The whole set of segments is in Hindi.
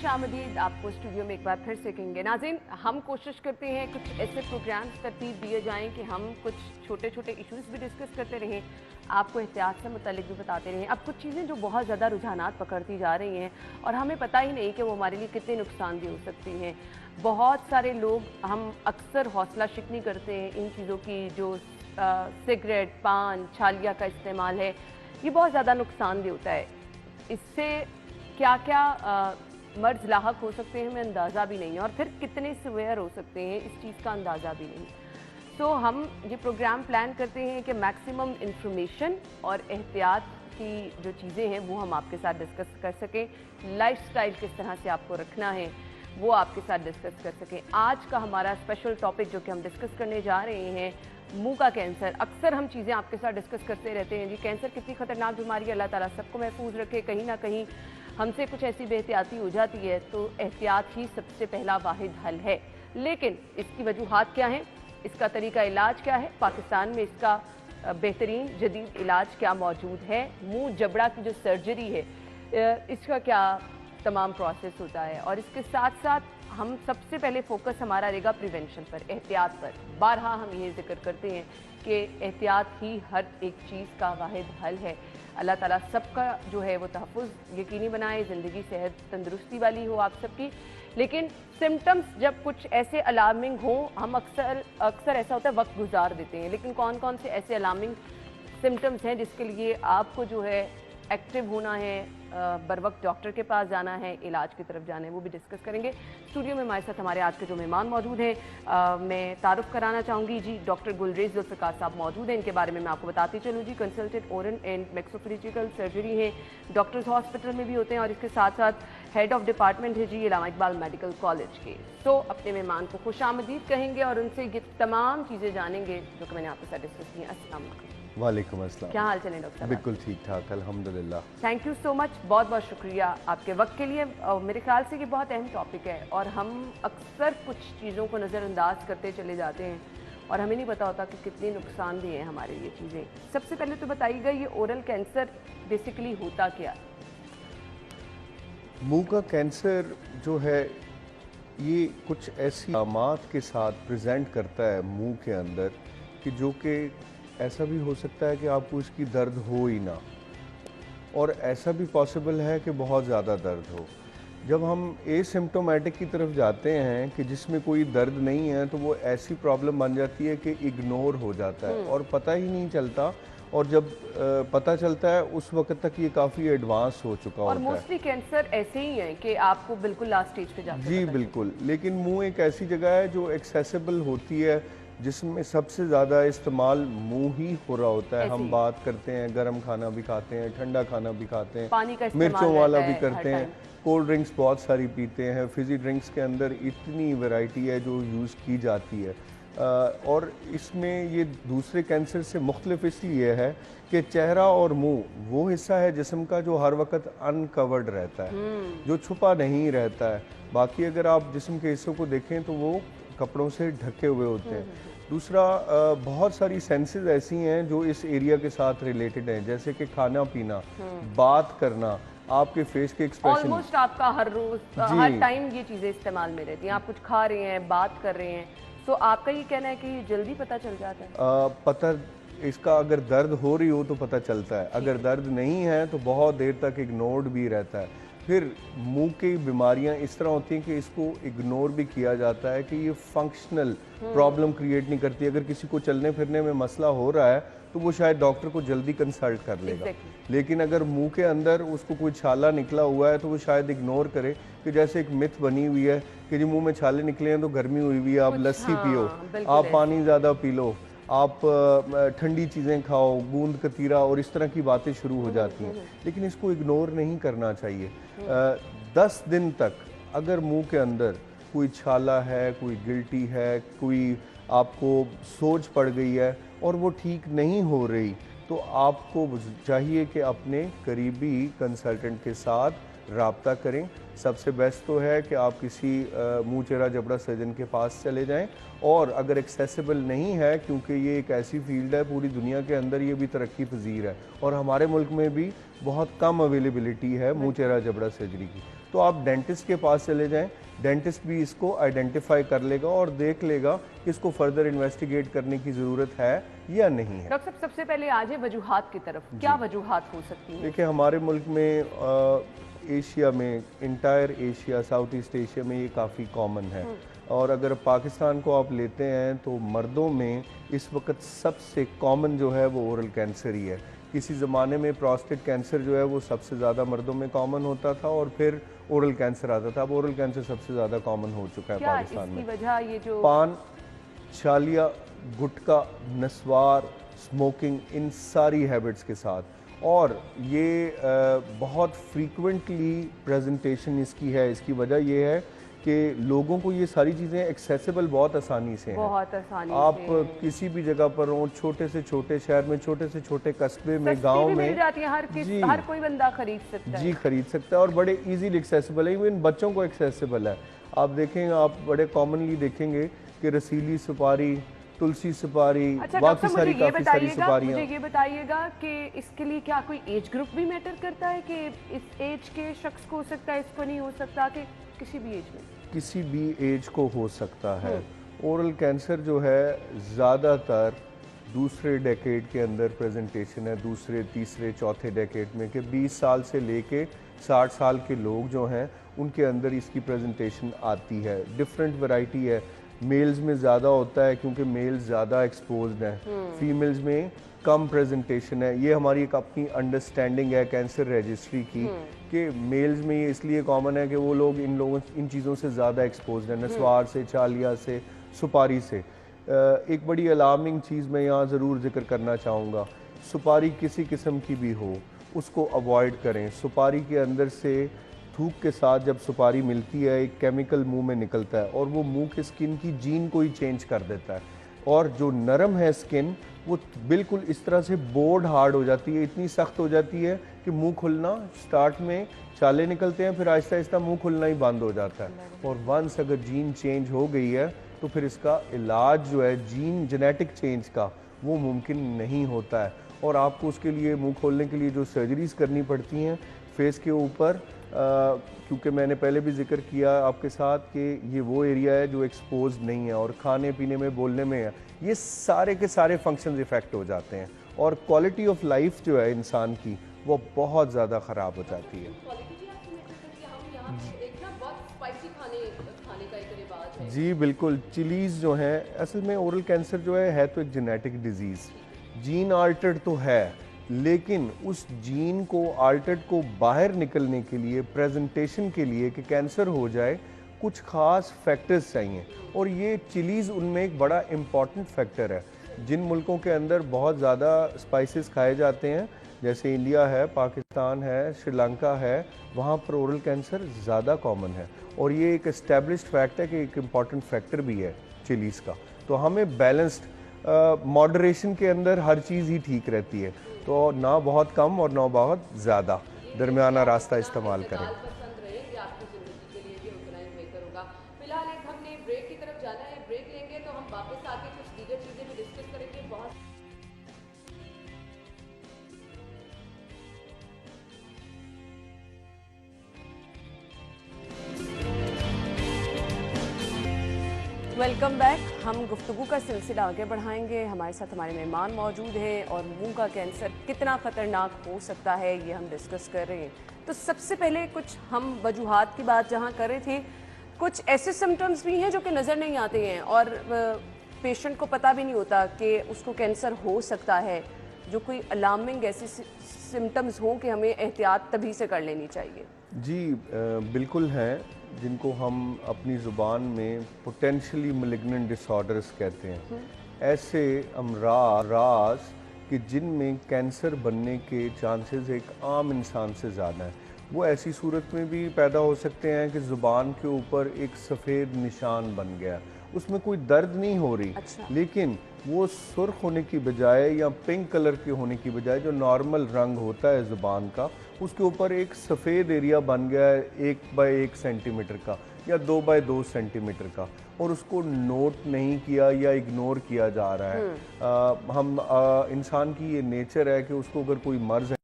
खुशामदीद आपको स्टूडियो में एक बार फिर से कहेंगे। नाज़रीन, हम कोशिश करते हैं कुछ ऐसे प्रोग्राम्स तरतीब दिए जाएं कि हम कुछ छोटे छोटे इश्यूज़ भी डिस्कस करते रहें, आपको एहतियात से मुतालिक भी बताते रहें। अब कुछ चीज़ें जो बहुत ज़्यादा रुझानात पकड़ती जा रही हैं और हमें पता ही नहीं कि वो हमारे लिए कितने नुकसानदेह हो सकती हैं। बहुत सारे लोग, हम अक्सर हौसला शिकनी करते हैं इन चीज़ों की, जो सिगरेट, पान, छालिया का इस्तेमाल है, ये बहुत ज़्यादा नुकसानदेह होता है। इससे क्या क्या मर्ज लाहक हो सकते हैं हमें अंदाज़ा भी नहीं है, और फिर कितने सिवियर हो सकते हैं इस चीज़ का अंदाज़ा भी नहीं। तो हम ये प्रोग्राम प्लान करते हैं कि मैक्सिमम इंफॉर्मेशन और एहतियात की जो चीज़ें हैं वो हम आपके साथ डिस्कस कर सकें। लाइफस्टाइल किस तरह से आपको रखना है वो आपके साथ डिस्कस कर सकें। आज का हमारा स्पेशल टॉपिक जो कि हम डिस्कस करने जा रहे हैं, मुंह का कैंसर। अक्सर हम चीज़ें आपके साथ डिस्कस करते रहते हैं जी, कैंसर कितनी खतरनाक बीमारी है, अल्लाह ताला सबको महफूज रखे। कहीं ना कहीं हमसे कुछ ऐसी बेहतियाती हो जाती है तो एहतियात ही सबसे पहला वाहिद हल है। लेकिन इसकी वजूहात क्या हैं, इसका तरीका इलाज क्या है, पाकिस्तान में इसका बेहतरीन जदीद इलाज क्या मौजूद है, मुंह जबड़ा की जो सर्जरी है इसका क्या तमाम प्रोसेस होता है, और इसके साथ साथ हम सबसे पहले फोकस हमारा रहेगा प्रिवेंशन पर, एहतियात पर। बारहा हम ये जिक्र करते हैं कि एहतियात ही हर एक चीज़ का वाहिद हल है। अल्लाह ताला सबका जो है वो तहफ़्फ़ुज़ यकीनी बनाए, ज़िंदगी सेहत तंदुरुस्ती वाली हो आप सबकी। लेकिन सिम्टम्स जब कुछ ऐसे अलार्मिंग हो, हम अक्सर ऐसा होता है वक्त गुजार देते हैं। लेकिन कौन कौन से ऐसे अलार्मिंग सिम्टम्स हैं जिसके लिए आपको जो है एक्टिव होना है, बर वक्त डॉक्टर के पास जाना है, इलाज की तरफ जाना है, वो भी डिस्कस करेंगे। स्टूडियो में हमारे साथ हमारे आज के जो मेहमान मौजूद हैं, मैं तारुफ कराना चाहूँगी जी। डॉक्टर गुलरेज जुल्फ़िकार साहब मौजूद हैं, इनके बारे में मैं आपको बताती चलूँ जी। कंसल्टेंट ओरल एंड मैक्सोफिजिकल सर्जरी हैं, डॉक्टर्स हॉस्पिटल में भी होते हैं, और इसके साथ साथ हेड ऑफ डिपार्टमेंट है जी अल्लामा इकबाल मेडिकल कॉलेज के। तो अपने मेहमान को खुशामदीद कहेंगे और उनसे ये तमाम चीज़ें जानेंगे जो कि मैंने आपके साथ डिस्कस की हैं। अस्सलाम वालेकुम। वालेकुम अस्सलाम। क्या हाल चलें डॉक्टर साहब? बिल्कुल ठीक ठाक, अल्हम्दुलिल्लाह। थैंक यू सो मच, बहुत बहुत शुक्रिया आपके वक्त के लिए। मेरे ख्याल से ये बहुत अहम टॉपिक है और हम अक्सर कुछ चीज़ों को नज़रअंदाज करते चले जाते हैं और हमें नहीं पता होता कि कितनी नुकसानदेह हैं हमारे लिए चीज़ें। सबसे पहले तो बताइएगा, ये ओरल कैंसर बेसिकली होता क्या? मुंह का कैंसर जो है ये कुछ ऐसी अलामात के साथ प्रेजेंट करता है मुंह के अंदर कि जो कि ऐसा भी हो सकता है कि आपको इसकी दर्द हो ही ना, और ऐसा भी पॉसिबल है कि बहुत ज़्यादा दर्द हो। जब हम एसिम्प्टोमेटिक की तरफ जाते हैं कि जिसमें कोई दर्द नहीं है, तो वो ऐसी प्रॉब्लम बन जाती है कि इग्नोर हो जाता है और पता ही नहीं चलता, और जब पता चलता है उस वक्त तक ये काफ़ी एडवांस हो चुका होता है। और मोस्टली कैंसर ऐसे ही हैं कि आपको बिल्कुल लास्ट स्टेज पे जाते हैं। जी बिल्कुल, लेकिन मुंह एक ऐसी जगह है जो एक्सेसिबल होती है, जिसमें सबसे ज़्यादा इस्तेमाल मुंह ही हो रहा होता है। हम बात करते हैं, गर्म खाना भी खाते हैं, ठंडा खाना भी खाते हैं, पानी का मिर्चों वाला भी करते हैं, कोल्ड ड्रिंक्स बहुत सारी पीते हैं, फिजी ड्रिंक्स के अंदर इतनी वैरायटी है जो यूज़ की जाती है। और इसमें ये दूसरे कैंसर से मुख्तलिफ इसलिए है कि चेहरा और मुंह वो हिस्सा है जिस्म का जो हर वक्त अनकवर्ड रहता है, जो छुपा नहीं रहता है। बाकी अगर आप जिस्म के हिस्सों को देखें तो वो कपड़ों से ढके हुए होते हैं। दूसरा, बहुत सारी सेंसेस ऐसी हैं जो इस एरिया के साथ रिलेटेड हैं, जैसे कि खाना पीना, बात करना, आपके फेस के एक्सप्रेशन। ऑलमोस्ट आपका हर रोज हर टाइम ये चीज़ें इस्तेमाल में रहती हैं। आप कुछ खा रहे हैं, बात कर रहे हैं, तो आपका ये कहना है कि जल्दी पता चल जाता है? पता इसका अगर दर्द हो रही हो तो पता चलता है, अगर दर्द नहीं है तो बहुत देर तक इग्नोर्ड भी रहता है। फिर मुंह की बीमारियां इस तरह होती हैं कि इसको इग्नोर भी किया जाता है कि ये फंक्शनल प्रॉब्लम क्रिएट नहीं करती। अगर किसी को चलने फिरने में मसला हो रहा है तो वो शायद डॉक्टर को जल्दी कंसल्ट कर लेगा। लेकिन अगर मुंह के अंदर उसको कोई छाला निकला हुआ है तो वो शायद इग्नोर करे, कि जैसे एक मिथ बनी हुई है कि जी मुंह में छाले निकले हैं तो गर्मी हुई हुई है, आप लस्सी पियो, आप पानी ज़्यादा पी लो, आप ठंडी चीज़ें खाओ, गूंद कतीरा, और इस तरह की बातें शुरू हो जाती हैं। लेकिन इसको इग्नोर नहीं करना चाहिए। 10 दिन तक अगर मुंह के अंदर कोई छाला है, कोई गिल्टी है, कोई आपको सोज पड़ गई है और वो ठीक नहीं हो रही, तो आपको चाहिए कि अपने करीबी कंसल्टेंट के साथ राब्ता करें। सबसे बेस्ट तो है कि आप किसी मुंह चेहरा जबड़ा सर्जन के पास चले जाएं, और अगर एक्सेसिबल नहीं है, क्योंकि ये एक ऐसी फील्ड है पूरी दुनिया के अंदर ये भी तरक्की पजीर है और हमारे मुल्क में भी बहुत कम अवेलेबिलिटी है मुंह चेहरा जबड़ा सर्जरी की, तो आप डेंटिस्ट के पास चले जाएं, डेंटिस्ट भी इसको आइडेंटिफाई कर लेगा और देख लेगा कि इसको फर्दर इन्वेस्टिगेट करने की ज़रूरत है या नहीं है। डॉक्टर साहब, सबसे पहले आ जाए वजूहात की तरफ, क्या वजूहात हो सकती हैं? देखिए, हमारे मुल्क में एशिया में, entire Asia, south east Asia में ये काफ़ी कॉमन है। और अगर पाकिस्तान को आप लेते हैं तो मर्दों में इस वक्त सबसे कॉमन जो है वो ओरल कैंसर ही है। किसी ज़माने में प्रोस्टेट कैंसर जो है वो सबसे ज़्यादा मर्दों में कॉमन होता था और फिर ओरल कैंसर आता था। अब ओरल कैंसर सबसे ज़्यादा कॉमन हो चुका है क्या पाकिस्तान इसकी में। वजह ये जो पान, छालिया, गुटखा, नस्वार, स्मोकिंग, इन सारी हैबिट्स के साथ, और ये बहुत फ्रीक्वेंटली प्रेजेंटेशन इसकी है। इसकी वजह ये है कि लोगों को ये सारी चीज़ें एक्सेसिबल बहुत आसानी से हैं। बहुत आसानी आप से किसी भी जगह पर हो, छोटे से छोटे शहर में, छोटे से छोटे कस्बे में, सस्ती गांव भी मिल में जाती है, हर कोई बंदा खरीद सकता है। जी खरीद सकता है और बड़े इजीली एक्सेसिबल है। इवन बच्चों को एक्सेसिबल है। आप देखेंगे, आप बड़े कॉमनली देखेंगे कि रसीली सुपारी, तुलसी सुपारी, अच्छा बाकी डॉक्टर, सारी मुझे काफ़ी सारी सुपारियाँ। ये बताइएगा कि इसके लिए क्या कोई एज ग्रुप भी मैटर करता है कि इस एज के शख्स को हो सकता है, इसको नहीं हो सकता, कि किसी भी एज में? किसी भी एज को हो सकता है। ओरल कैंसर जो है ज़्यादातर दूसरे डेकेड के अंदर प्रेजेंटेशन है, दूसरे, तीसरे, चौथे डेकेड में, कि 20 साल से लेके 60 साल के लोग जो हैं उनके अंदर इसकी प्रेजेंटेशन आती है। डिफरेंट वैरायटी है। मेल्स में ज़्यादा होता है क्योंकि मेल्स ज़्यादा एक्सपोज्ड हैं, फीमेल्स में कम प्रेजेंटेशन है। ये हमारी एक अपनी अंडरस्टैंडिंग है कैंसर रजिस्ट्री की कि मेल्स में ये इसलिए कॉमन है कि वो लोग इन चीज़ों से ज़्यादा एक्सपोज्ड हैं, नस्वार से, चालिया से, सुपारी से। एक बड़ी अलार्मिंग चीज़ मैं यहाँ ज़रूर जिक्र करना चाहूँगा, सुपारी किसी किस्म की भी हो उसको अवॉइड करें। सुपारी के अंदर से थूक के साथ जब सुपारी मिलती है, एक केमिकल मुंह में निकलता है और वो मुंह के स्किन की जीन को ही चेंज कर देता है, और जो नरम है स्किन वो बिल्कुल इस तरह से बोर्ड हार्ड हो जाती है, इतनी सख्त हो जाती है कि मुंह खुलना, स्टार्ट में छाले निकलते हैं, फिर आहिस्ता आहिस्ता मुंह खुलना ही बंद हो जाता है। और वंस अगर जीन चेंज हो गई है तो फिर इसका इलाज जो है जीन जेनेटिक चेंज का वो मुमकिन नहीं होता है, और आपको उसके लिए मुंह खोलने के लिए जो सर्जरीज करनी पड़ती हैं फेस के ऊपर, क्योंकि मैंने पहले भी जिक्र किया आपके साथ कि ये वो एरिया है जो एक्सपोज नहीं है और खाने पीने में, बोलने में है, ये सारे के सारे फंक्शंस इफेक्ट हो जाते हैं और क्वालिटी ऑफ लाइफ जो है इंसान की वो बहुत ज़्यादा ख़राब हो जाती है। जी बिल्कुल, चिलीज़ जो हैं, असल में ओरल कैंसर जो है तो एक जेनेटिक डिजीज़, जीन आल्टर्ड तो है, लेकिन उस जीन को आल्टर्ड को बाहर निकलने के लिए, प्रेजेंटेशन के लिए कि कैंसर हो जाए, कुछ ख़ास फैक्टर्स चाहिए, और ये चिलीज़ उनमें एक बड़ा इम्पॉर्टेंट फैक्टर है। जिन मुल्कों के अंदर बहुत ज़्यादा स्पाइसेस खाए जाते हैं, जैसे इंडिया है, पाकिस्तान है, श्रीलंका है, वहाँ पर ओरल कैंसर ज़्यादा कॉमन है, और ये एक एस्टेब्लिश्ड फैक्ट है कि एक इम्पॉर्टेंट फैक्टर भी है चिलीज़ का। तो हमें बैलेंस्ड, मॉडरेशन के अंदर हर चीज़ ही ठीक रहती है, तो ना बहुत कम और ना बहुत ज़्यादा, दरमियाना रास्ता इस्तेमाल करें। फिलहाल एक हमने ब्रेक की तरफ जाना है, ब्रेक लेंगे तो हम वापस आके कुछ दीगर चीजें भी डिस्कस करेंगे। बहुत वेलकम बैक। हम गुफ्तगू का सिलसिला आगे बढ़ाएंगे। हमारे साथ हमारे मेहमान मौजूद हैं और मुंह का कैंसर कितना ख़तरनाक हो सकता है ये हम डिस्कस कर रहे हैं। तो सबसे पहले कुछ हम वजूहात की बात जहाँ कर रहे थे, कुछ ऐसे सिम्टम्स भी हैं जो कि नज़र नहीं आते हैं और पेशेंट को पता भी नहीं होता कि उसको कैंसर हो सकता है, जो कोई अलार्मिंग ऐसे सिम्टम्स हों कि हमें एहतियात तभी से कर लेनी चाहिए। जी बिल्कुल हैं, जिनको हम अपनी ज़ुबान में पोटेंशली मलिग्नेंट डिसऑर्डर्स कहते हैं। ऐसे अमराज कि जिनमें कैंसर बनने के चांसेस एक आम इंसान से ज़्यादा है। वो ऐसी सूरत में भी पैदा हो सकते हैं कि ज़ुबान के ऊपर एक सफ़ेद निशान बन गया, उसमें कोई दर्द नहीं हो रही, अच्छा। लेकिन वो सुर्ख होने की बजाय या पिंक कलर के होने की बजाय जो नॉर्मल रंग होता है ज़ुबान का, उसके ऊपर एक सफ़ेद एरिया बन गया है 1 बाय 1 सेंटीमीटर का या 2 बाय 2 सेंटीमीटर का, और उसको नोट नहीं किया या इग्नोर किया जा रहा है। इंसान की ये नेचर है कि उसको अगर कोई मर्ज़ है,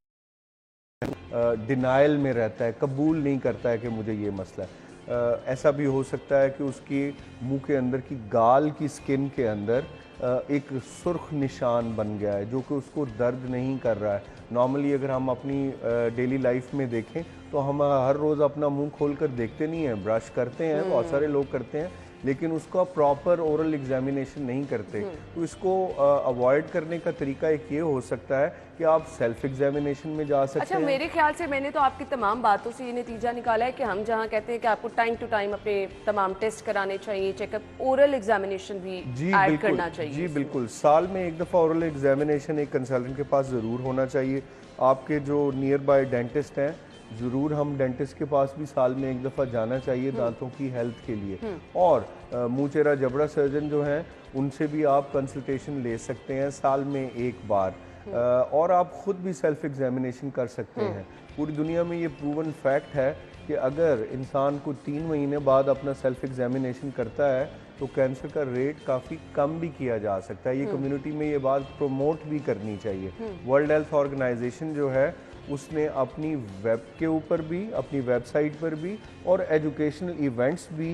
डिनायल में रहता है, कबूल नहीं करता है कि मुझे ये मसला है। ऐसा भी हो सकता है कि उसकी मुंह के अंदर की गाल की स्किन के अंदर एक सुर्ख निशान बन गया है जो कि उसको दर्द नहीं कर रहा है। नॉर्मली अगर हम अपनी डेली लाइफ में देखें तो हम हर रोज़ अपना मुंह खोल कर देखते नहीं हैं, ब्रश करते हैं, बहुत सारे लोग करते हैं, लेकिन उसका प्रॉपर ओरल एग्जामिनेशन नहीं करते। तो इसको अवॉइड करने का तरीका एक ये हो सकता है कि आप सेल्फ एग्जामिनेशन में जा सकते अच्छा, हैं। मेरे ख्याल से मैंने तो आपकी तमाम बातों से ये नतीजा निकाला है कि हम जहाँ कहते हैं कि आपको टाइम टू टाइम अपने तमाम टेस्ट कराने चाहिए, चेकअप, ओरल एग्जामिनेशन भी ऐड करना चाहिए। जी बिल्कुल, साल में एक दफ़ा ओरल एग्जामिनेशन एक कंसल्टेंट के पास ज़रूर होना चाहिए। आपके जो नियर बाय डेंटिस्ट हैं, ज़रूर हम डेंटिस्ट के पास भी साल में एक दफ़ा जाना चाहिए दांतों की हेल्थ के लिए। और मुंह चेहरा जबड़ा सर्जन जो हैं उनसे भी आप कंसल्टेशन ले सकते हैं साल में एक बार। और आप ख़ुद भी सेल्फ एग्जामिनेशन कर सकते हैं। पूरी दुनिया में ये प्रूवन फैक्ट है कि अगर इंसान को 3 महीने बाद अपना सेल्फ एग्जामिनेशन करता है तो कैंसर का रेट काफ़ी कम भी किया जा सकता है। ये कम्युनिटी में ये बात प्रमोट भी करनी चाहिए। वर्ल्ड हेल्थ ऑर्गेनाइजेशन जो है उसने अपनी वेब के ऊपर भी, अपनी वेबसाइट पर भी और एजुकेशनल इवेंट्स भी,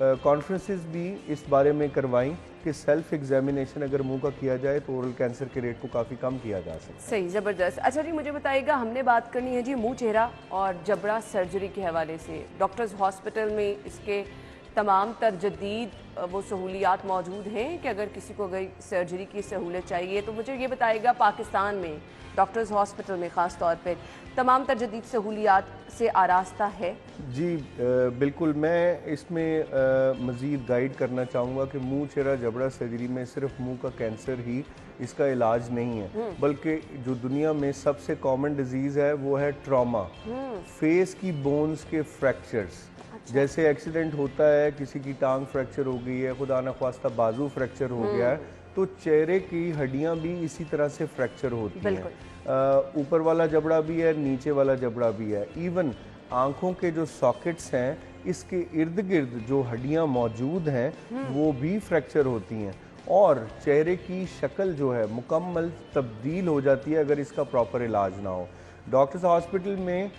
कॉन्फ्रेंसेस भी इस बारे में करवाई कि सेल्फ एग्जामिनेशन अगर मुंह का किया जाए तो ओरल कैंसर के रेट को काफ़ी कम किया जा सकता है। सही, ज़बरदस्त। अच्छा जी, मुझे बताइएगा, हमने बात करनी है जी मुंह चेहरा और जबड़ा सर्जरी के हवाले से। डॉक्टर्स हॉस्पिटल में इसके तमाम तर जदीद वो सहूलियात मौजूद हैं कि अगर किसी को अगर सर्जरी की सहूलत चाहिए तो मुझे ये बताइएगा, पाकिस्तान में डॉक्टर्स हॉस्पिटल में ख़ास तौर पे तमाम तर जदीद सहूलियात से आरास्ता है? जी बिल्कुल, मैं इसमें मज़ीद गाइड करना चाहूँगा कि मुंह चेहरा जबड़ा सर्जरी में सिर्फ मुंह का कैंसर ही इसका इलाज नहीं है, बल्कि जो दुनिया में सबसे कॉमन डिजीज़ है वो है ट्रॉमा, फेस की बोन्स के फ्रैक्चर्स। जैसे एक्सीडेंट होता है, किसी की टांग फ्रैक्चर हो गई है, खुदा न ख्वास्ता बाजू फ्रैक्चर हो गया है, तो चेहरे की हड्डियां भी इसी तरह से फ्रैक्चर होती हैं। ऊपर वाला जबड़ा भी है, नीचे वाला जबड़ा भी है। इवन आंखों के जो सॉकेट्स हैं, इसके इर्द गिर्द जो हड्डियां मौजूद हैं वो भी फ्रैक्चर होती हैं और चेहरे की शक्ल जो है मुकम्मल तब्दील हो जाती है अगर इसका प्रॉपर इलाज ना हो। डॉक्टर्स हॉस्पिटल में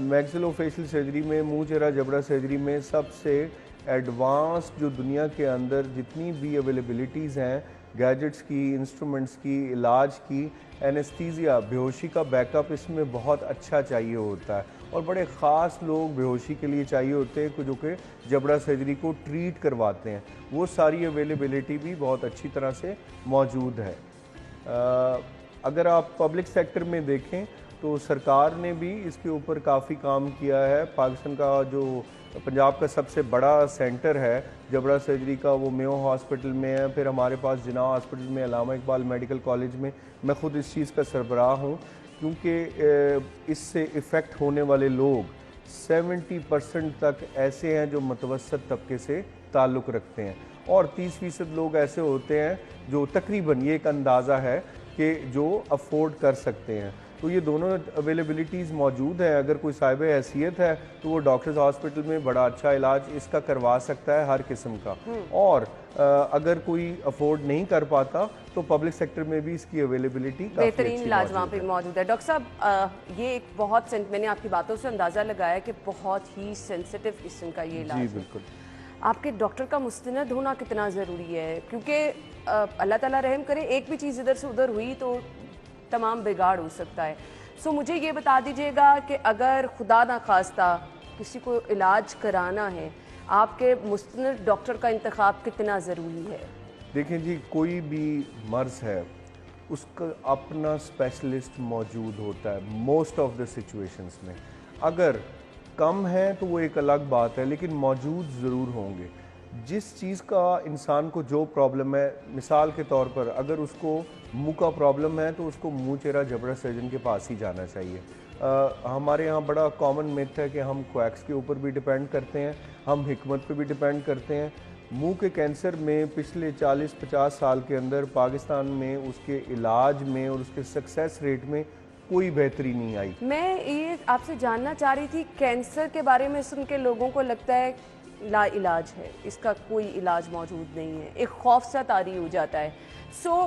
मैक्सिलोफेशियल सर्जरी में, मुंह चेहरा जबड़ा सर्जरी में सबसे एडवांस जो दुनिया के अंदर जितनी भी अवेलेबिलिटीज़ हैं, गैजेट्स की, इंस्ट्रूमेंट्स की, इलाज की, एनेस्थीसिया, बेहोशी का बैकअप इसमें बहुत अच्छा चाहिए होता है और बड़े ख़ास लोग बेहोशी के लिए चाहिए होते हैं जो कि जबड़ा सर्जरी को ट्रीट करवाते हैं। वो सारी अवेलेबिलिटी भी बहुत अच्छी तरह से मौजूद है। अगर आप पब्लिक सेक्टर में देखें तो सरकार ने भी इसके ऊपर काफ़ी काम किया है। पाकिस्तान का जो पंजाब का सबसे बड़ा सेंटर है जबड़ा सर्जरी का, वो मेयो हॉस्पिटल में है। फिर हमारे पास जिन्ना हॉस्पिटल में, अल्लामा इकबाल मेडिकल कॉलेज में। मैं ख़ुद इस चीज़ का सरबराह हूँ क्योंकि इससे इफ़ेक्ट होने वाले लोग 70% तक ऐसे हैं जो मुतवस्सत तबके से ताल्लुक़ रखते हैं और 30% लोग ऐसे होते हैं जो तकरीबन, ये एक अंदाज़ा है कि जो अफोर्ड कर सकते हैं। तो ये दोनों अवेलेबिलिटीज़ मौजूद हैं। अगर कोई साहिब हैसियत है तो वो डॉक्टर्स हॉस्पिटल में बड़ा अच्छा इलाज इसका करवा सकता है हर किस्म का। और अगर कोई अफोर्ड नहीं कर पाता तो पब्लिक सेक्टर में भी इसकी अवेलेबिलिटी बेहतरीन इलाज वहाँ पे मौजूद है। डॉक्टर साहब, ये एक बहुत, मैंने आपकी बातों से अंदाज़ा लगाया कि बहुत ही सेंसिटिव किस्म का ये इलाज है। बिल्कुल। आपके डॉक्टर का मुस्तनद होना कितना ज़रूरी है, क्योंकि अल्लाह ताला रहम करे, एक भी चीज़ इधर से उधर हुई तो तमाम बिगाड़ हो सकता है। सो मुझे ये बता दीजिएगा कि अगर खुदा ना खास्ता किसी को इलाज कराना है, आपके मुस्तनद डॉक्टर का इंतखाब कितना ज़रूरी है? देखें जी, कोई भी मर्ज़ है उसका अपना स्पेशलिस्ट मौजूद होता है मोस्ट ऑफ द सिचुएशंस में। अगर कम है तो वो एक अलग बात है, लेकिन मौजूद ज़रूर होंगे। जिस चीज़ का इंसान को जो प्रॉब्लम है, मिसाल के तौर पर अगर उसको मुंह का प्रॉब्लम है तो उसको मुंह चेहरा जबड़ा सर्जन के पास ही जाना चाहिए। हमारे यहाँ बड़ा कॉमन मिथ है कि हम क्वैक्स के ऊपर भी डिपेंड करते हैं, हम हिकमत पे भी डिपेंड करते हैं। मुंह के कैंसर में पिछले 40-50 साल के अंदर पाकिस्तान में उसके इलाज में और उसके सक्सेस रेट में कोई बेहतरी नहीं आई। मैं ये आपसे जानना चाह रही थी, कैंसर के बारे में सुन के लोगों को लगता है लाइलाज है, इसका कोई इलाज मौजूद नहीं है, एक खौफ सा तारी हो जाता है।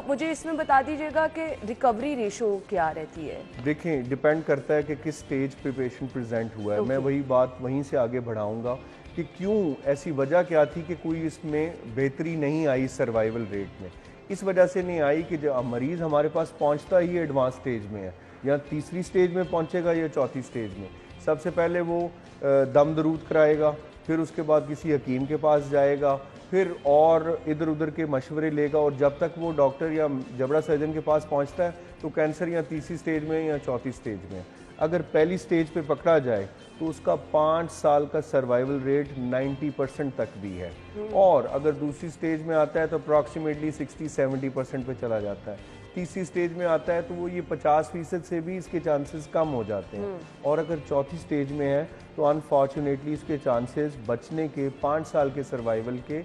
मुझे इसमें बता दीजिएगा कि रिकवरी रेशो क्या रहती है? देखें, डिपेंड करता है कि किस स्टेज पे पेशेंट प्रेजेंट हुआ है। मैं वही बात वहीं से आगे बढ़ाऊंगा कि क्यों, ऐसी वजह क्या थी कि कोई इसमें बेहतरी नहीं आई सर्वाइवल रेट में। इस वजह से नहीं आई कि जब मरीज़ हमारे पास पहुंचता ही एडवांस स्टेज में है, या तीसरी स्टेज में पहुंचेगा या चौथी स्टेज में, सबसे पहले वो दम दरूद कराएगा, फिर उसके बाद किसी हकीम के पास जाएगा, फिर और इधर उधर के मशवरे लेगा, और जब तक वो डॉक्टर या जबड़ा सर्जन के पास पहुंचता है तो कैंसर या तीसरी स्टेज में या चौथी स्टेज में। अगर पहली स्टेज पे पकड़ा जाए तो उसका 5 साल का सर्वाइवल रेट 90% तक भी है, और अगर दूसरी स्टेज में आता है तो अप्रॉक्सीमेटली 60-70% पे चला जाता है। तीसरी स्टेज में आता है तो वो ये 50% से भी इसके चांसेस कम हो जाते हैं, और अगर चौथी स्टेज में है तो अनफॉर्चुनेटली इसके चांसेस बचने के 5 साल के सर्वाइवल के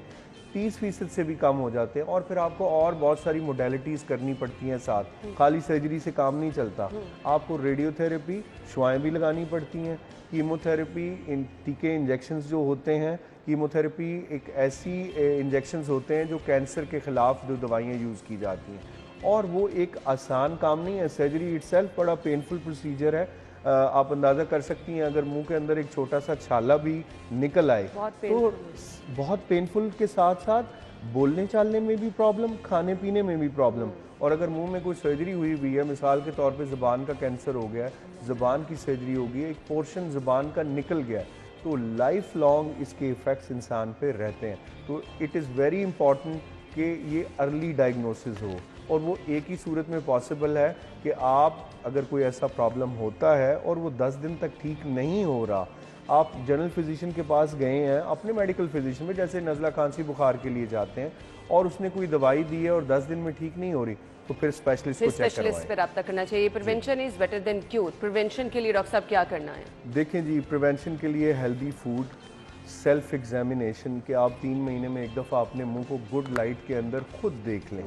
30% से भी कम हो जाते हैं। और फिर आपको और बहुत सारी मोडेलिटीज़ करनी पड़ती हैं साथ, खाली सर्जरी से काम नहीं चलता। आपको रेडियोथेरेपी, शुआएं भी लगानी पड़ती हैं, कीमोथेरेपी, टीके इंजेक्शंस जो होते हैं। कीमोथेरेपी एक ऐसी इंजेक्शंस होते हैं जो कैंसर के ख़िलाफ़ जो दवाइयाँ यूज़ की जाती हैं, और वो एक आसान काम नहीं है। सर्जरी इटसेल्फ बड़ा पेनफुल प्रोसीजर है। आप अंदाज़ा कर सकती हैं, अगर मुंह के अंदर एक छोटा सा छाला भी निकल आए तो बहुत पेनफुल के साथ साथ बोलने चालने में भी प्रॉब्लम, खाने पीने में भी प्रॉब्लम। और अगर मुंह में कोई सर्जरी हुई भी है, मिसाल के तौर पे ज़ुबान का कैंसर हो गया है, ज़ुबान की सर्जरी हो गई है, एक पोर्शन ज़ुबान का निकल गया है, तो लाइफ लॉन्ग इसके इफ़ेक्ट्स इंसान पे रहते हैं। तो इट इज़ वेरी इंपॉर्टेंट कि ये अर्ली डायग्नोसिस हो, और वो एक ही सूरत में पॉसिबल है कि आप, अगर कोई ऐसा प्रॉब्लम होता है और वो 10 दिन तक ठीक नहीं हो रहा, आप जनरल फिजिशियन के पास गए हैं, अपने मेडिकल फिजिशियन में, जैसे नज़ला खांसी बुखार के लिए जाते हैं, और उसने कोई दवाई दी है और 10 दिन में ठीक नहीं हो रही, तो फिर स्पेशलिस्ट को चेक करवाएं। पे रब्ता करना चाहिए। Prevention is better than cure. Prevention के लिए डॉक्टर साहब क्या करना है? देखें जी, प्रिवेंशन के लिए हेल्दी फूड, सेल्फ एग्जामिनेशन, कि आप 3 महीने में एक दफ़ा अपने मुंह को गुड लाइट के अंदर खुद देख लें,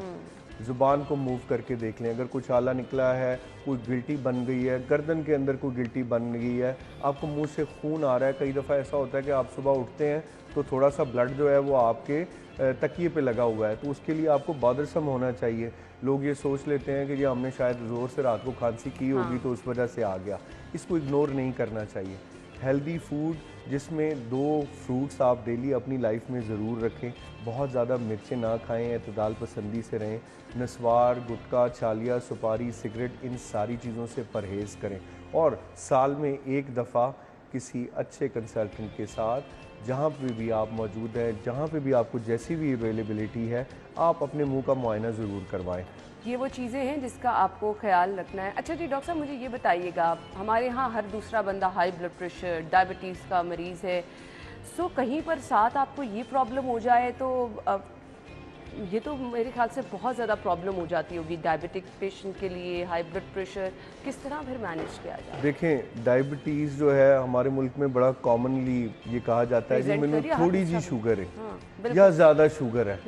ज़ुबान को मूव करके देख लें। अगर कुछ आला निकला है, कोई गिल्टी बन गई है, गर्दन के अंदर कोई गिल्टी बन गई है, आपको मुंह से खून आ रहा है, कई दफ़ा ऐसा होता है कि आप सुबह उठते हैं तो थोड़ा सा ब्लड जो है वो आपके तकिए पे लगा हुआ है, तो उसके लिए आपको बॉदरसम होना चाहिए। लोग ये सोच लेते हैं कि जी हमने शायद ज़ोर से रात को खांसी की होगी तो उस वजह से आ गया। इसको इग्नोर नहीं करना चाहिए। हेल्दी फूड, जिसमें 2 फ्रूट्स आप डेली अपनी लाइफ में ज़रूर रखें। बहुत ज़्यादा मिर्चें ना खाएं, एतदाल पसंदी से रहें। नस्वार, गुटखा, छालिया, सुपारी, सिगरेट, इन सारी चीज़ों से परहेज़ करें, और साल में एक दफ़ा किसी अच्छे कंसल्टेंट के साथ, जहाँ पे भी आप मौजूद हैं, जहाँ पे भी आपको जैसी भी अवेलेबिलिटी है, आप अपने मुंह का मुआयना ज़रूर करवाएं। ये वो चीज़ें हैं जिसका आपको ख्याल रखना है। अच्छा जी, डॉक्टर साहब मुझे ये बताइएगा, हमारे यहाँ हर दूसरा बंदा हाई ब्लड प्रेशर, डायबिटीज़ का मरीज़ है, कहीं पर साथ आपको ये प्रॉब्लम हो जाए तो ये तो मेरे ख्याल से बहुत ज़्यादा प्रॉब्लम हो जाती होगी डायबिटिक पेशेंट के लिए। हाई ब्लड प्रेशर किस तरह फिर मैनेज किया जाए? देखें, डायबिटीज़ जो है हमारे मुल्क में बड़ा कॉमनली ये कहा जाता है कि मैंने थोड़ी जी शुगर है या ज़्यादा शुगर है।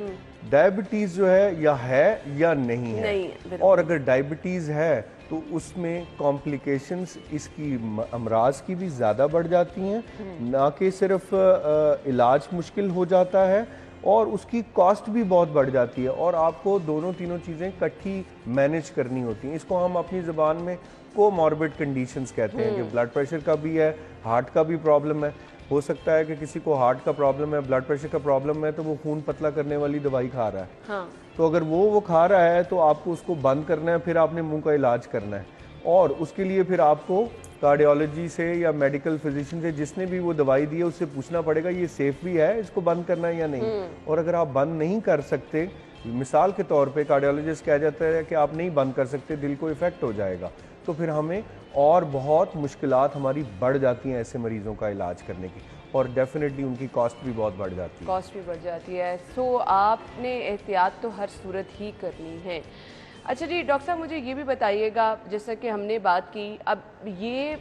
डायबिटीज़ जो है या नहीं है, और अगर डायबिटीज़ है तो उसमें कॉम्प्लिकेशंस इसकी अमराज की भी ज़्यादा बढ़ जाती हैं, ना कि सिर्फ इलाज मुश्किल हो जाता है, और उसकी कॉस्ट भी बहुत बढ़ जाती है, और आपको दोनों तीनों चीज़ें इकट्ठी मैनेज करनी होती हैं। इसको हम अपनी ज़बान में कोमॉर्बिड कंडीशंस कहते हैं, कि ब्लड प्रेशर का भी है, हार्ट का भी प्रॉब्लम है। हो सकता है कि किसी को हार्ट का प्रॉब्लम है, ब्लड प्रेशर का प्रॉब्लम है, तो वो खून पतला करने वाली दवाई खा रहा है। हाँ। तो अगर वो खा रहा है तो आपको उसको बंद करना है, फिर आपने मुंह का इलाज करना है, और उसके लिए फिर आपको कार्डियोलॉजी से या मेडिकल फिजिशियन से, जिसने भी वो दवाई दी है, उससे पूछना पड़ेगा ये सेफ भी है, इसको बंद करना है या नहीं। और अगर आप बंद नहीं कर सकते, मिसाल के तौर पे कार्डियोलॉजिस्ट कह जाता है कि आप नहीं बंद कर सकते, दिल को इफेक्ट हो जाएगा, तो फिर हमें और बहुत मुश्किलात हमारी बढ़ जाती हैं ऐसे मरीजों का इलाज करने की, और डेफिनेटली उनकी कॉस्ट भी बहुत बढ़ जाती है। कॉस्ट भी बढ़ जाती है। आपने एहतियात तो हर सूरत ही करनी है। अच्छा जी, डॉक्टर साहब मुझे ये भी बताइएगा, जैसा कि हमने बात की, अब ये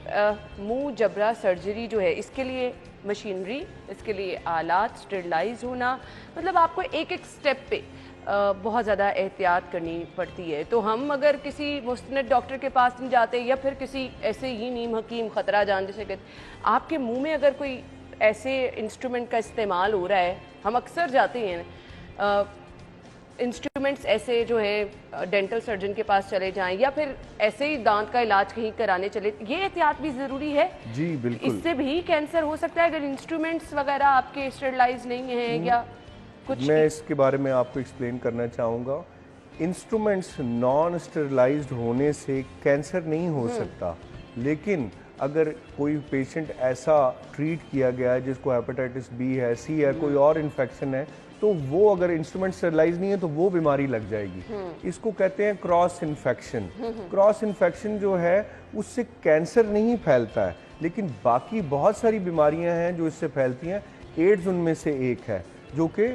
मुंह जबरा सर्जरी जो है, इसके लिए मशीनरी, इसके लिए आलात, स्टेरिलाइज होना, मतलब आपको एक एक स्टेप पे बहुत ज़्यादा एहतियात करनी पड़ती है। तो हम अगर किसी मुस्तनद डॉक्टर के पास नहीं जाते, या फिर किसी ऐसे ही नीम हकीम ख़तरा जान जैसे कहते, आपके मुंह में अगर कोई ऐसे इंस्ट्रूमेंट का इस्तेमाल हो रहा है, हम अक्सर जाते हैं इंस्ट्रूमेंट्स ऐसे जो है डेंटल सर्जन के पास चले जाएं या फिर ऐसे ही दांत का इलाज कहीं कराने चले, ये एहतियात भी ज़रूरी है? जी बिल्कुल। इससे भी कैंसर हो सकता है अगर इंस्ट्रूमेंट्स वगैरह आपके स्टेरलाइज नहीं हैं या कुछ? मैं इसके बारे में आपको एक्सप्लेन करना चाहूँगा। इंस्ट्रूमेंट्स नॉन स्टेरलाइज्ड होने से कैंसर नहीं हो सकता, लेकिन अगर कोई पेशेंट ऐसा ट्रीट किया गया है जिसको हेपेटाइटिस बी है, सी है, कोई और इन्फेक्शन है, तो वो अगर इंस्ट्रूमेंट स्टेरलाइज नहीं है तो वो बीमारी लग जाएगी। इसको कहते हैं क्रॉस इन्फेक्शन। क्रॉस इन्फेक्शन जो है उससे कैंसर नहीं फैलता है, लेकिन बाकी बहुत सारी बीमारियां हैं जो इससे फैलती हैं। एड्स उनमें से एक है जो कि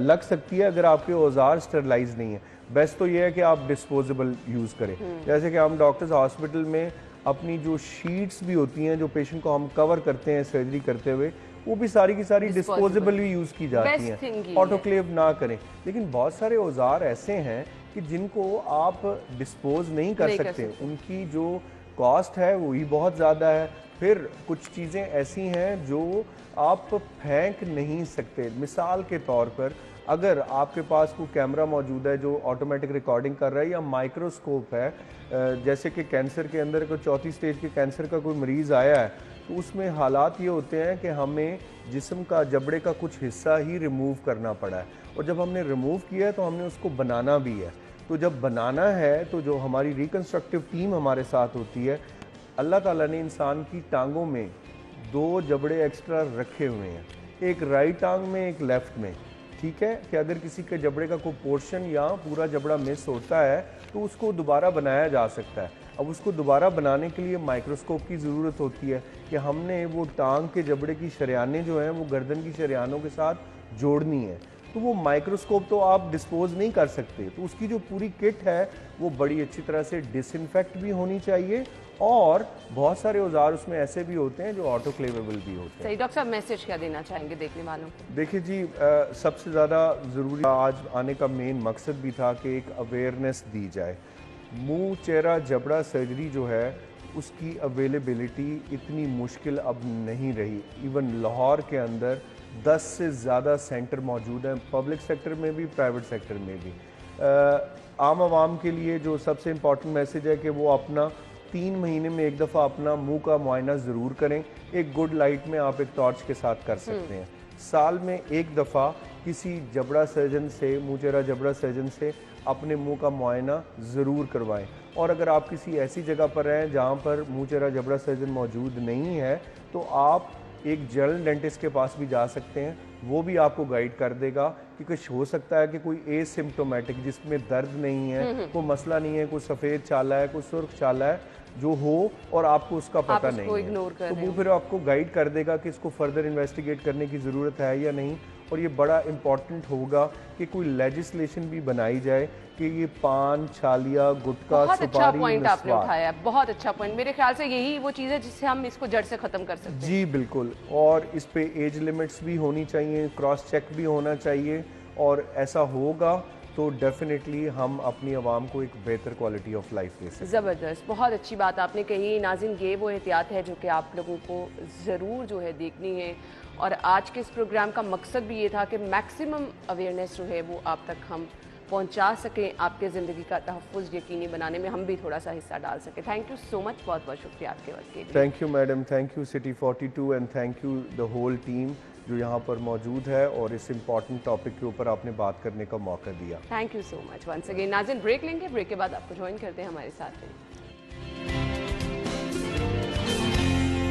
लग सकती है अगर आपके औजार स्टेरलाइज नहीं है। बेस्ट तो ये है कि आप डिस्पोजेबल यूज़ करें। जैसे कि हम डॉक्टर्स हॉस्पिटल में अपनी जो शीट्स भी होती हैं जो पेशेंट को हम कवर करते हैं सर्जरी करते हुए, वो भी सारी की सारी डिस्पोजेबल ही यूज़ की जाती हैं, ऑटोक्लेव ना करें। लेकिन बहुत सारे औजार ऐसे हैं कि जिनको आप डिस्पोज नहीं कर सकते, उनकी जो कॉस्ट है वो ही बहुत ज़्यादा है। फिर कुछ चीज़ें ऐसी हैं जो आप फेंक नहीं सकते। मिसाल के तौर पर अगर आपके पास कोई कैमरा मौजूद है जो ऑटोमेटिक रिकॉर्डिंग कर रहा है, या माइक्रोस्कोप है, जैसे कि कैंसर के अंदर कोई 4थी स्टेज के कैंसर का कोई मरीज़ आया है, तो उसमें हालात ये होते हैं कि हमें जिस्म का जबड़े का कुछ हिस्सा ही रिमूव करना पड़ा है, और जब हमने रिमूव किया है तो हमने उसको बनाना भी है। तो जब बनाना है तो जो हमारी रिकन्स्ट्रक्टिव टीम हमारे साथ होती है, अल्लाह ताला ने इंसान की टांगों में 2 जबड़े एक्स्ट्रा रखे हुए हैं, एक राइट टांग में एक लेफ्ट में। ठीक है कि अगर किसी के जबड़े का कोई पोर्शन या पूरा जबड़ा मिस होता है तो उसको दोबारा बनाया जा सकता है। अब उसको दोबारा बनाने के लिए माइक्रोस्कोप की ज़रूरत होती है कि हमने वो टांग के जबड़े की शरियानें जो हैं वो गर्दन की शरियानों के साथ जोड़नी है। तो वो माइक्रोस्कोप तो आप डिस्पोज नहीं कर सकते, तो उसकी जो पूरी किट है वो बड़ी अच्छी तरह से डिसइंफेक्ट भी होनी चाहिए, और बहुत सारे औजार उसमें ऐसे भी होते हैं जो ऑटोक्लेवेबल भी होते हैं। सही। डॉक्टर साहब, मैसेज क्या देना चाहेंगे देखने वालों को? देखिए जी, सबसे ज़्यादा ज़रूरी आज आने का मेन मकसद भी था कि एक अवेयरनेस दी जाए। मुंह चेहरा जबड़ा सर्जरी जो है उसकी अवेलेबिलिटी इतनी मुश्किल अब नहीं रही। इवन लाहौर के अंदर 10 से ज़्यादा सेंटर मौजूद हैं, पब्लिक सेक्टर में भी, प्राइवेट सेक्टर में भी। आम आवाम के लिए जो सबसे इम्पॉर्टेंट मैसेज है कि वो अपना 3 महीने में एक दफ़ा अपना मुंह का मुआयना ज़रूर करें। एक गुड लाइट में आप एक टॉर्च के साथ कर सकते हैं। साल में एक दफ़ा किसी जबड़ा सर्जन से, मुंह चेहरा जबड़ा सर्जन से अपने मुंह का मुआयना ज़रूर करवाएं। और अगर आप किसी ऐसी जगह पर हैं जहां पर मुंह चेहरा जबड़ा सर्जन मौजूद नहीं है, तो आप एक जनरल डेंटिस्ट के पास भी जा सकते हैं, वो भी आपको गाइड कर देगा। क्योंकि हो सकता है कि कोई एसिम्प्टोमेटिक जिसमें दर्द नहीं है, कोई मसला नहीं है, कोई सफ़ेद छाला है, कोई सुर्ख छाला है जो हो और आपको उसका पता नहीं है, तो वो फिर आपको गाइड कर देगा कि इसको फर्दर इन्वेस्टिगेट करने की ज़रूरत है या नहीं। और ये बड़ा इम्पॉर्टेंट होगा कि कोई लेजिस्लेशन भी बनाई जाए कि ये पान, छालिया, गुटखा, बहुत सुपारी, अच्छा पॉइंट आपने उठाया, बहुत अच्छा पॉइंट। मेरे ख्याल से यही वो चीज़ है जिससे हम इसको जड़ से ख़त्म कर सकते हैं। जी बिल्कुल। और इस पे एज लिमिट्स भी होनी चाहिए, क्रॉस चेक भी होना चाहिए, और ऐसा होगा तो डेफिनेटली हम अपनी आवाम को एक बेहतर क्वालिटी ऑफ लाइफ दे सकते हैं। ज़बरदस्त, बहुत अच्छी बात आपने कही। नाज़रीन, ये वो एहतियात है जो कि आप लोगों को ज़रूर जो है देखनी है, और आज के इस प्रोग्राम का मकसद भी ये था कि मैक्सिमम अवेयरनेस जो है वो आप तक हम पहुंचा सकें, आपके ज़िंदगी का तहफ़्फ़ुज़ यकीनी बनाने में हम भी थोड़ा सा हिस्सा डाल सकें। थैंक यू सो मच, बहुत बहुत शुक्रिया आपके वक्त के लिए। Thank you madam, thank you city 42 and thank you the whole team जो यहाँ पर मौजूद है और इस इम्पॉर्टेंट टॉपिक के ऊपर आपने बात करने का मौका दिया। Thank you so much once again. नाज़रीन, ब्रेक लेंगे, ब्रेक के बाद आपको ज्वाइन करते हैं हमारे साथ में।